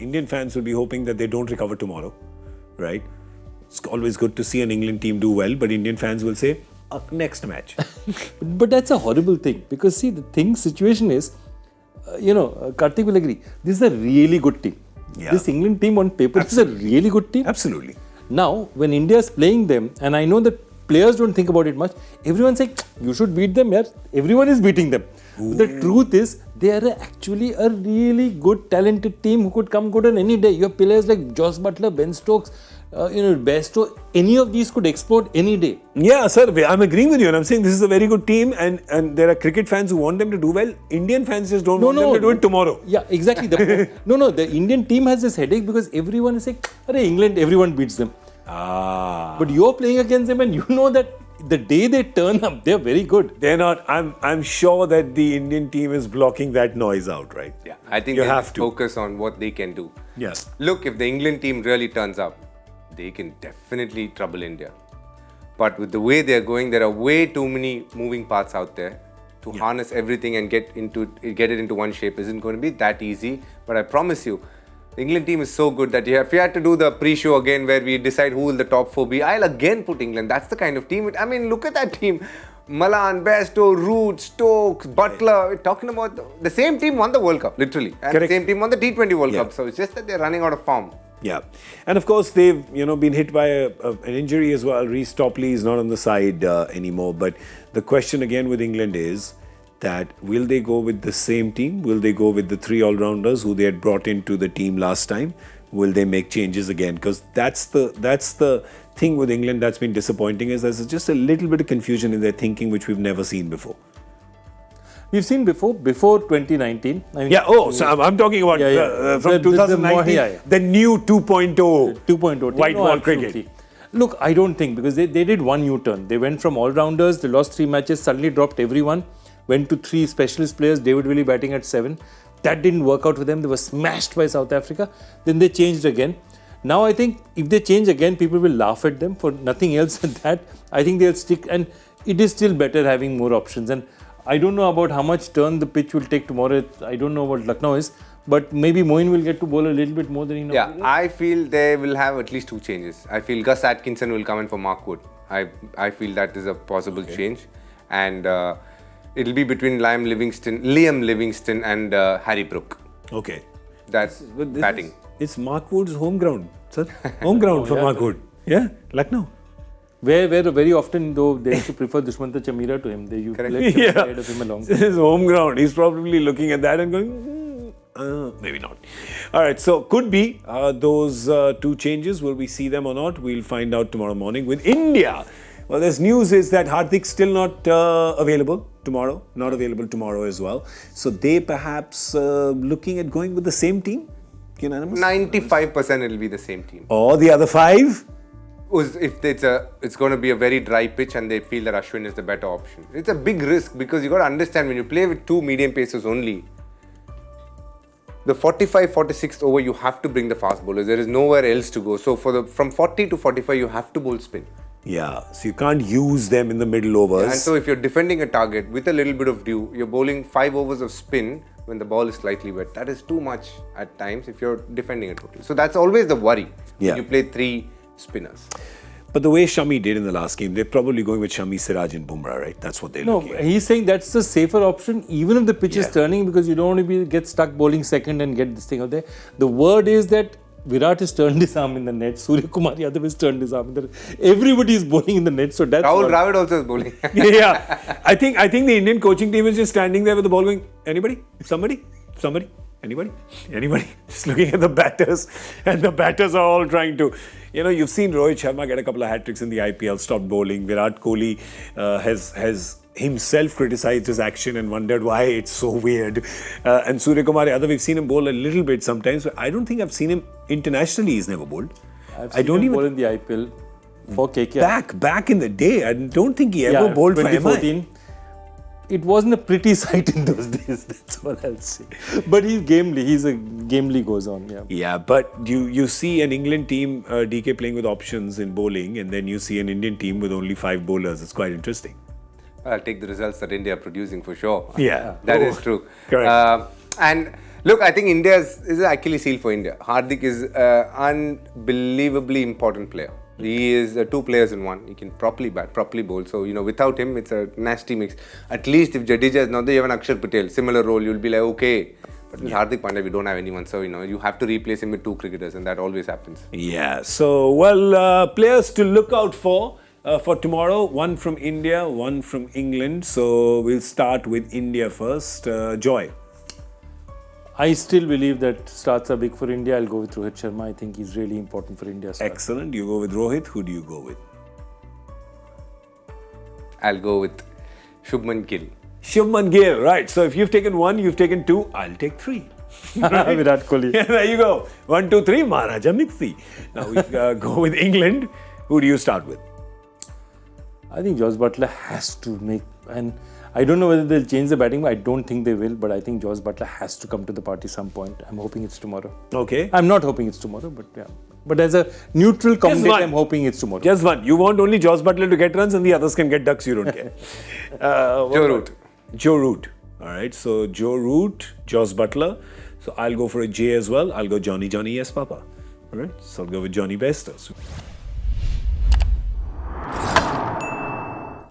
Indian fans will be hoping that they don't recover tomorrow, right? It's always good to see an England team do well, but Indian fans will say, next match. But that's a horrible thing because see, the situation is, Karthik will agree, this is a really good team. Yeah. This England team on paper is a really good team. Absolutely. Now, when India is playing them, and I know that players don't think about it much, everyone's like, you should beat them, yeah. Everyone is beating them. The truth is, they are actually a really good, talented team who could come good on any day. You have players like Josh Buttler, Ben Stokes, Bairstow, any of these could explode any day. Yeah, sir, I'm agreeing with you, and I'm saying this is a very good team, and there are cricket fans who want them to do well. Indian fans just don't want them to do it tomorrow. Yeah, exactly. The Indian team has this headache because everyone is like, England, everyone beats them. But you're playing against them, and you know that the day they turn up, they're very good. They're not. I'm sure that the Indian team is blocking that noise out, right? Yeah, I think you they have to focus on what they can do. Yes. Look, if the England team really turns up, they can definitely trouble India. But with the way they're going, there are way too many moving parts out there. To harness everything and get it into one shape isn't going to be that easy. But I promise you, the England team is so good that if you had to do the pre-show again where we decide who will the top 4 be, I'll again put England. That's the kind of team. I mean, look at that team. Malan, Bairstow, Root, Stokes, Buttler. We're talking about the same team won the World Cup, literally. And the same team won the T20 World Cup. So it's just that they're running out of form. Yeah, and of course they've been hit by an injury as well. Reece Topley is not on the side anymore. But the question again with England is that will they go with the same team? Will they go with the 3 all-rounders who they had brought into the team last time? Will they make changes again? Because that's the thing with England that's been disappointing is there's just a little bit of confusion in their thinking which we've never seen before. We've seen before 2019. I mean, so I'm talking about from 2019, the new 2.0 white ball cricket. Look, I don't think, because they did one U-turn. They went from all-rounders, they lost 3 matches, suddenly dropped everyone, went to 3 specialist players, David Willey batting at 7. That didn't work out for them. They were smashed by South Africa. Then they changed again. Now I think if they change again, people will laugh at them for nothing else than that. I think they'll stick, and it is still better having more options. And I don't know about how much turn the pitch will take tomorrow. I don't know what Lucknow is, but maybe Moeen will get to bowl a little bit more than he knows. Yeah, I feel they will have at least 2 changes. I feel Gus Atkinson will come in for Mark Wood. I feel that is a possible change. And it'll be between Liam Livingston and Harry Brook. Okay. That's batting. It's Mark Wood's home ground, sir. Home ground for Mark Wood. Yeah, Lucknow. Where very often, though, they used to prefer Dushmanta Chamira to him. They used to let him ahead of him along. It's his home ground. He's probably looking at that and going, maybe not. All right, so could be those 2 changes. Will we see them or not? We'll find out tomorrow morning. With India, well, there's news is that Hardik's still not available tomorrow. Not available tomorrow as well. So they perhaps looking at going with the same team? Unanimous? 95% it'll be the same team. Or the other 5? If it's going to be a very dry pitch and they feel that Ashwin is the better option. It's a big risk because you got to understand when you play with 2 medium pacers only, the 45-46th over you have to bring the fast bowlers. There is nowhere else to go. So from 40 to 45 you have to bowl spin. Yeah, so you can't use them in the middle overs. And so if you're defending a target with a little bit of dew, you're bowling 5 overs of spin when the ball is slightly wet. That is too much at times if you're defending a total. So that's always the worry when you play 3 spinners. But the way Shami did in the last game, they're probably going with Shami, Siraj and Bumrah, right? That's what they're looking at. He's saying that's the safer option even if the pitch is turning, because you don't want to get stuck bowling second and get this thing out there. The word is that Virat has turned his arm in the net. Surya Kumar Yadav has turned his arm in the net. Everybody is bowling in the net. So that's Rahul Dravid also is bowling. I think the Indian coaching team is just standing there with the ball going, anybody? Somebody? Anybody? Just looking at the batters, and the batters are all trying to, you've seen Rohit Sharma get a couple of hat-tricks in the IPL, stopped bowling. Virat Kohli has himself criticized his action and wondered why it's so weird. And Surya Kumar Yadav, we've seen him bowl a little bit sometimes, but I don't think I've seen him internationally. He's never bowled. I've seen him bowl in the IPL for KKR. Back in the day, I don't think he ever bowled 2014. For MI. It wasn't a pretty sight in those days, that's what I'll say. But he's gamely. He's a gamely goes on, Yeah, but you see an England team, DK playing with options in bowling, and then you see an Indian team with only 5 bowlers. It's quite interesting. I'll take the results that India are producing for sure. Yeah. That is true. Correct. And Look, I think India is an Achilles heel for India. Hardik is an unbelievably important player. He is two players in one. He can properly bat, properly bowl. So, without him, it's a nasty mix. At least if Jadeja is not there, you have an Akshar Patel. Similar role, you'll be like, okay. But with Hardik Pandya, we don't have anyone. So, you have to replace him with two cricketers, and that always happens. Yeah. So, well, players to look out for tomorrow. One from India, one from England. So, we'll start with India first. Joy. I still believe that starts are big for India. I'll go with Rohit Sharma. I think he's really important for India. Excellent. You go with Rohit. Who do you go with? I'll go with Shubman Gill. Shubman Gill, right. So if you've taken one, you've taken two, I'll take three. Right? Virat Kohli. Yeah, there you go. 1, 2, 3, Maharaja Mixi. Now we go with England. Who do you start with? I think Josh Buttler has to make, and I don't know whether they'll change the batting, but I don't think they will. But I think Josh Buttler has to come to the party some point. I'm hoping it's tomorrow. Okay. I'm not hoping it's tomorrow, but yeah. But as a neutral commentator, one. I'm hoping it's tomorrow. Just one. You want only Josh Buttler to get runs and the others can get ducks, you don't care. Joe Root. Joe Root. All right. So Joe Root, Josh Buttler. So I'll go for a J as well. I'll go Johnny Yes Papa. All right. So I'll go with Johnny Bairstow.